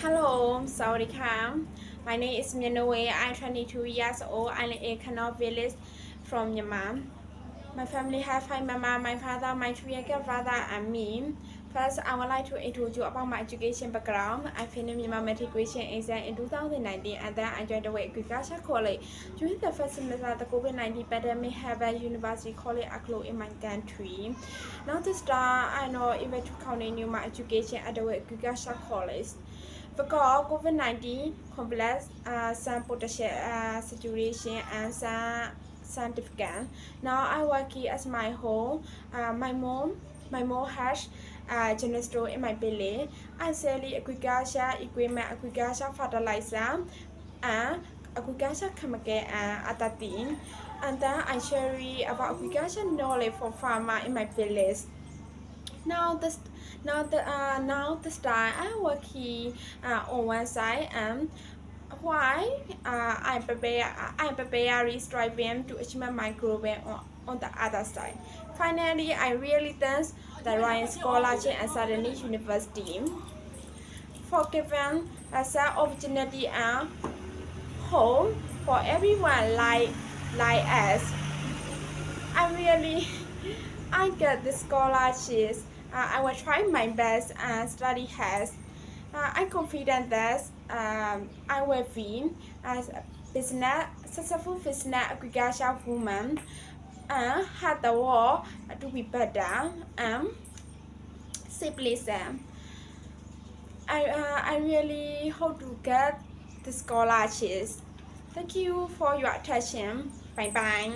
Hello, Sawadee. My name is Mianoe. I'm 22 years old. I'm a Kanal village from Myanmar. My family have five mama, my father, my three younger brother, and me. First, I would like to introduce you about my education background. I finished Myanmar matriculation exam in 2019 and then I joined the Agriculture College. During the first semester, the COVID-19 pandemic had a university college closed in my country. Now to start, I know if I to continue my education at the Agriculture College. Because COVID-19 complex some potential situation and some significant. Now I work here as my home. My mom has general store in my village. I sell agriculture equipment, agriculture fertilizer, and agriculture chemical and other things. And then I share about agriculture knowledge for farmer in my village. Now the style I work here on one side and why I prepare striving to achieve my goal on the other side. Finally, I really thank the Ryan Scholarship and Suddenly University for giving us an opportunity and hope for everyone like us. I really I get the scholarships. I will try my best and study hard. I'm confident that I will be as a successful business agriculture woman and have the world to be better and simply said. I really hope to get the scholarships. Thank you for your attention. Bye bye.